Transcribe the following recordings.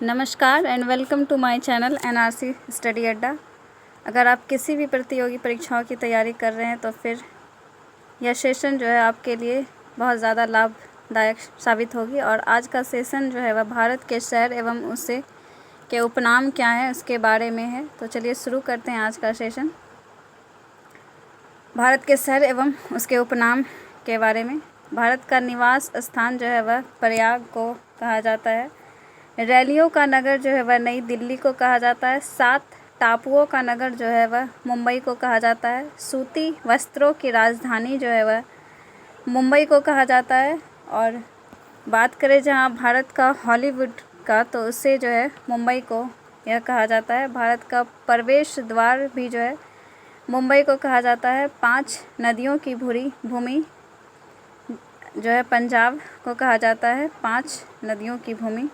नमस्कार and welcome to my channel NRC study Adda. अगर आप किसी भी प्रतियोगी परीक्षाओं की तैयारी कर रहे हैं तो फिर यह सेशन जो है आपके लिए बहुत ज़्यादा लाभदायक साबित होगी। और आज का सेशन जो है वह भारत के शहर एवं उससे के उपनाम क्या हैं उसके बारे में है। तो चलिए शुरू करते हैं आज का सेशन। भारत के शहर एवं उसके उपनाम के बारे में। भारत का निवास स्थान जो है वह प्रयाग को कहा जाता है। रैलियों का नगर जो है वह नई दिल्ली को कहा जाता है। 7 टापुओं का नगर जो है वह मुंबई को कहा जाता है। सूती वस्त्रों की राजधानी जो है वह मुंबई को कहा जाता है। और बात करें जहां भारत का हॉलीवुड का, तो उससे जो है मुंबई को यह कहा जाता है। भारत का प्रवेश द्वार भी जो है मुंबई को कहा जाता है। 5 नदियों की भूमि जो है पंजाब को कहा जाता है। 5 नदियों की भूमि।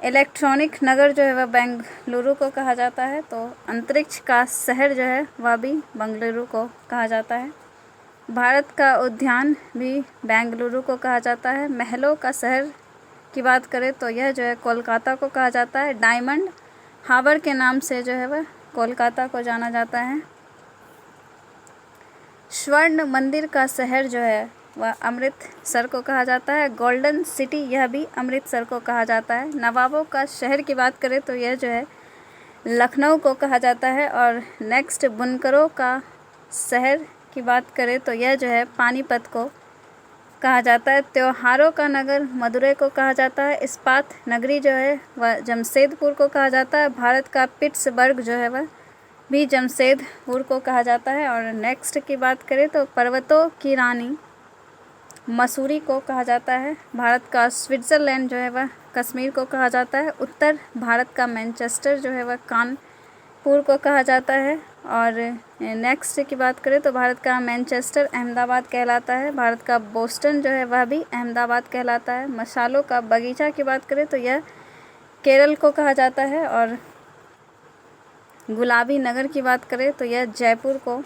इलेक्ट्रॉनिक नगर जो है वह बेंगलुरु को कहा जाता है। तो अंतरिक्ष का शहर जो है वह भी बेंगलुरु को कहा जाता है। भारत का उद्यान भी बेंगलुरु को कहा जाता है। महलों का शहर की बात करें तो यह जो है कोलकाता को कहा जाता है। डायमंड हार्बर के नाम से जो है वह कोलकाता को जाना जाता है। स्वर्ण मंदिर का शहर जो है वह अमृतसर को कहा जाता है। गोल्डन सिटी यह भी अमृतसर को कहा जाता है। नवाबों का शहर की बात करें तो यह जो है लखनऊ को कहा जाता है। और नेक्स्ट बुनकरों का शहर की बात करें तो यह जो है पानीपत को कहा जाता है। त्योहारों का नगर मदुरै को कहा जाता है। इस्पात नगरी जो है वह जमशेदपुर को कहा जाता है। भारत का पिट्सबर्ग जो है वह भी जमशेदपुर को कहा जाता है। और नेक्स्ट की बात करें तो पर्वतों की रानी मसूरी को कहा जाता है। भारत का स्विट्ज़रलैंड जो है वह कश्मीर को कहा जाता है। उत्तर भारत का मैनचेस्टर जो है वह कानपुर को कहा जाता है। और नेक्स्ट की बात करें तो भारत का मैनचेस्टर अहमदाबाद कहलाता है। भारत का बोस्टन जो है वह भी अहमदाबाद कहलाता है। मसालों का बगीचा की बात करें तो यह केरल को कहा जाता है। और गुलाबी नगर की बात करें तो यह जयपुर को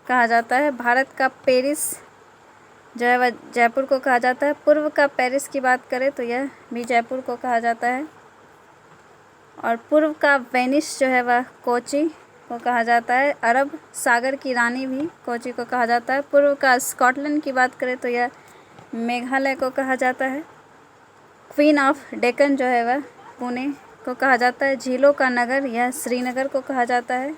कहा जाता है। भारत का पेरिस जो है वह जयपुर को कहा जाता है। पूर्व का पेरिस की बात करें तो यह भी जयपुर को कहा जाता है। और पूर्व का वेनिस जो है वह कोची को कहा जाता है। अरब सागर की रानी भी कोची को कहा जाता है। पूर्व का स्कॉटलैंड की बात करें तो यह मेघालय को कहा जाता है। क्वीन ऑफ डेक्कन जो है वह पुणे को कहा जाता है। झीलों का नगर यह श्रीनगर को कहा जाता है।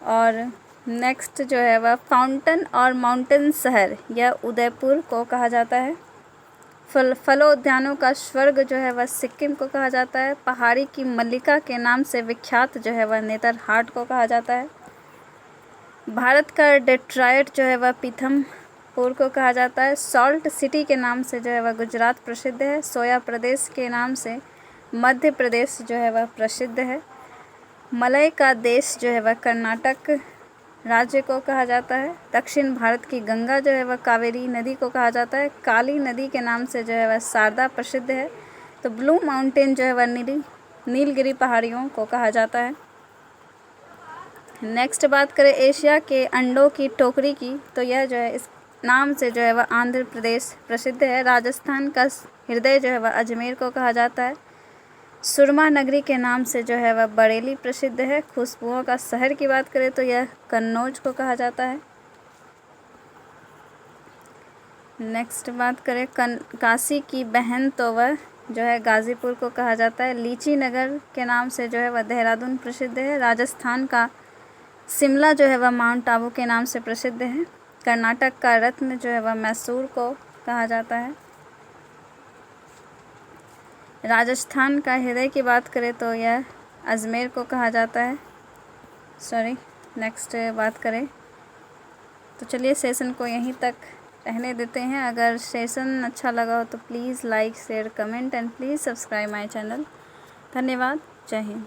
और नेक्स्ट जो है वह फाउंटेन और माउंटेन शहर यह उदयपुर को कहा जाता है। फलोद्यानों का स्वर्ग जो है वह सिक्किम को कहा जाता है। पहाड़ी की मल्लिका के नाम से विख्यात जो है वह नेतरहाट को कहा जाता है। भारत का डेट्रॉयट जो है वह पीथमपुर को कहा जाता है। सॉल्ट सिटी के नाम से जो है वह गुजरात प्रसिद्ध है। सोया प्रदेश के नाम से मध्य प्रदेश जो है वह प्रसिद्ध है। मलय का देश जो है वह कर्नाटक राज्य को कहा जाता है। दक्षिण भारत की गंगा जो है वह कावेरी नदी को कहा जाता है। काली नदी के नाम से जो है वह शारदा प्रसिद्ध है। तो ब्लू माउंटेन जो है वह नीलगिरी पहाड़ियों को कहा जाता है। नेक्स्ट बात करें एशिया के अंडों की टोकरी की, तो यह जो है इस नाम से जो है वह आंध्र प्रदेश प्रसिद्ध है। राजस्थान का हृदय जो है वह अजमेर को कहा जाता है। सुरमा नगरी के नाम से जो है वह बरेली प्रसिद्ध है। खुशबुओं का शहर की बात करें तो यह कन्नौज को कहा जाता है। नेक्स्ट बात करें काशी की बहन तो वह जो है गाज़ीपुर को कहा जाता है। लीची नगर के नाम से जो है वह देहरादून प्रसिद्ध है। राजस्थान का शिमला जो है वह माउंट आबू के नाम से प्रसिद्ध है। कर्नाटक का रत्न जो है वह मैसूर को कहा जाता है। राजस्थान का हृदय की बात करें तो यह अजमेर को कहा जाता है। नेक्स्ट बात करें तो चलिए सेशन को यहीं तक रहने देते हैं। अगर सेशन अच्छा लगा हो तो please like share comment and please subscribe my channel. धन्यवाद। जय हिंद।